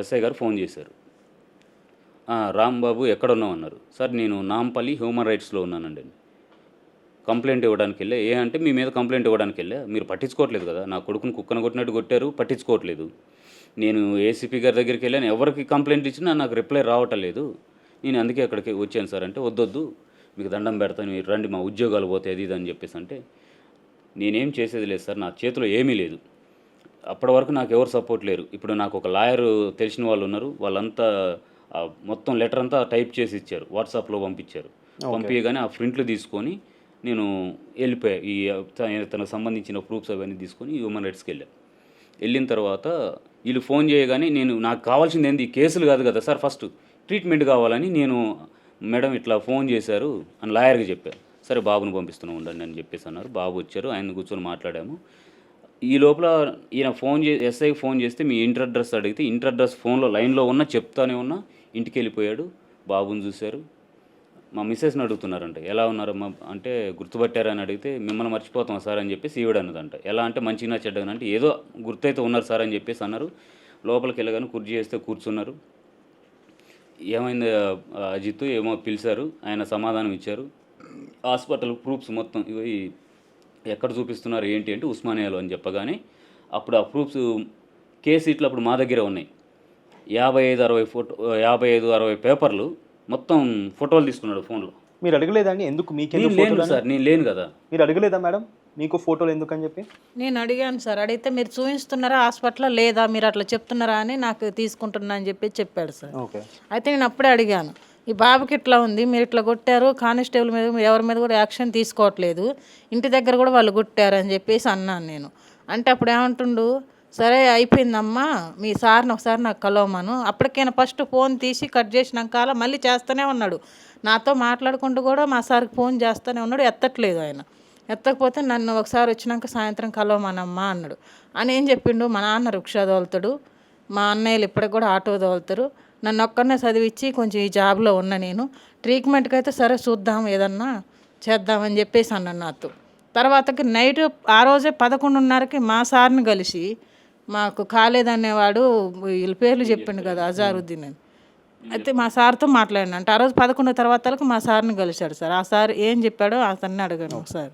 SI గారు phone చేశారు. రాంబాబు ఎక్కడున్నావు అన్నారు. సార్ నేను నాంపల్లి హ్యూమన్ రైట్స్లో ఉన్నానండి. కంప్లైంట్ ఇవ్వడానికి వెళ్ళా. అంటే మీ మీద కంప్లైంట్ ఇవ్వడానికి వెళ్ళా, మీరు పట్టించుకోవట్లేదు కదా, నా కొడుకుని కుక్కను కొట్టినట్టు కొట్టారు, పట్టించుకోవట్లేదు. నేను ఏసీపీ గారి దగ్గరికి వెళ్ళాను, ఎవరికి కంప్లైంట్ ఇచ్చినా నాకు రిప్లై రావటం లేదు, నేను అందుకే అక్కడికి వచ్చాను సార్ అంటే, వద్దొద్దు మీకు దండం పెడతాను, మీరు రండి, మా ఉద్యోగాలు పోతే అది ఇది అని చెప్పేసి అంటే, నేనేం చేసేది లేదు సార్, నా చేతిలో ఏమీ లేదు, అప్పటి వరకు నాకు ఎవరు సపోర్ట్ లేరు. ఇప్పుడు నాకు ఒక లాయర్ తెలిసిన వాళ్ళు ఉన్నారు, వాళ్ళంతా మొత్తం లెటర్ అంతా టైప్ చేసి ఇచ్చారు, వాట్సాప్లో పంపించారు. పంపించగానే ఆ ప్రింట్లు తీసుకొని నేను వెళ్ళిపోయా. తనకు సంబంధించిన ప్రూఫ్స్ అవన్నీ తీసుకొని హ్యూమన్ రైట్స్కి వెళ్ళిన తర్వాత వీళ్ళు ఫోన్ చేయగానే నాకు కావాల్సింది ఏంది, కేసులు కాదు కదా సార్, ఫస్ట్ ట్రీట్మెంట్ కావాలని నేను, మేడం ఇట్లా ఫోన్ చేశారు అని లాయర్కి చెప్పాను. సరే బాబుని పంపిస్తున్నాం ఉండండి అని చెప్పేసి అన్నారు. బాబు వచ్చారు, ఆయన కూర్చొని మాట్లాడాము. ఈ లోపల ఈయన ఎస్ఐకి ఫోన్ చేస్తే మీ ఇంటర్ అడ్రస్ అడిగితే, ఇంటర్ అడ్రస్ ఫోన్లో లైన్లో ఉన్నా చెప్తానే ఉన్నా, ఇంటికి వెళ్ళిపోయాడు. బాబుని చూశారు. మా మిస్సెస్ని అడుగుతున్నారంట, ఎలా ఉన్నారమ్మా అంటే, గుర్తుపట్టారని అడిగితే, మిమ్మల్ని మర్చిపోతాం సార్ అని చెప్పేసి ఈవిడ అన్నదంట. ఎలా అంటే మంచిగా చెడ్డగా అంటే, ఏదో గుర్తయితే ఉన్నారు సార్ అని చెప్పేసి అన్నారు. లోపలికి వెళ్ళగానే కుర్చీ చేస్తే కూర్చున్నారు. ఏమైంది అజిత్ ఏమో పిలిచారు, ఆయన సమాధానం ఇచ్చారు. హాస్పిటల్ ప్రూఫ్స్ మొత్తం ఇవి ఎక్కడ చూపిస్తున్నారు ఏంటి అంటే, ఉస్మానియాలో అని చెప్పగానే అప్పుడు ఆ ప్రూఫ్స్ కేసు ఇట్లా అప్పుడు మా దగ్గర ఉన్నాయి. 55-60 పేపర్లు మొత్తం ఫోటోలు తీసుకున్నాడు ఫోన్లో. మీరు అడగలేదండి ఎందుకు? మీకు లేను సార్, నేను లేను కదా. మీరు అడగలేదా మేడం మీకు ఫోటోలు ఎందుకు అని చెప్పి? నేను అడిగాను సార్, అడిగితే మీరు చూపిస్తున్నారా హాస్పిటల్లో, లేదా మీరు అట్లా చెప్తున్నారా అని, నాకు తీసుకుంటున్నా అని చెప్పాడు సార్. అయితే నేను అప్పుడే అడిగాను, ఈ బాబుకి ఇట్లా ఉంది, మీరు ఇట్లా కొట్టారు, కానిస్టేబుల్ మీద ఎవరి మీద కూడా యాక్షన్ తీసుకోవట్లేదు, ఇంటి దగ్గర కూడా వాళ్ళు కొట్టారు అని చెప్పేసి అన్నాను నేను. అంటే అప్పుడు ఏమంటుండు, సరే అయిపోయిందమ్మా, మీ సార్ని ఒకసారి నాకు కలవమను. అప్పటికైనా ఫస్ట్ ఫోన్ తీసి కట్ చేసినాక మళ్ళీ చేస్తూనే ఉన్నాడు, నాతో మాట్లాడుకుంటూ కూడా మా సార్కి ఫోన్ చేస్తూనే ఉన్నాడు, ఎత్తట్లేదు ఆయన. ఎత్తకపోతే నన్ను ఒకసారి వచ్చినాక సాయంత్రం కలవమనమ్మా అన్నాడు. అని ఏం చెప్పిండు, మా నాన్న రిక్షా తోలుతాడు, మా అన్నయ్యలు ఇప్పటికి కూడా ఆటో తోలుతారు, నన్ను ఒక్కనే చదివించి కొంచెం ఈ జాబ్లో ఉన్నా, నేను ట్రీట్మెంట్కి అయితే సరే చూద్దాం ఏదన్నా చేద్దామని చెప్పేసి అన్నాను నాతో. తర్వాతకి నైట్ ఆ రోజే 11:30కి మా సార్ని కలిసి, మాకు కాలేదనేవాడు వీళ్ళ పేర్లు చెప్పిండు కదా, అజారుద్దీన్ అని, అయితే మా సార్తో మాట్లాడినా అంటే, ఆ రోజు 11 తర్వాత మా సార్ని కలిశాడు సార్. ఆ సార్ ఏం చెప్పాడో అతన్ని అడగాను ఒకసారి.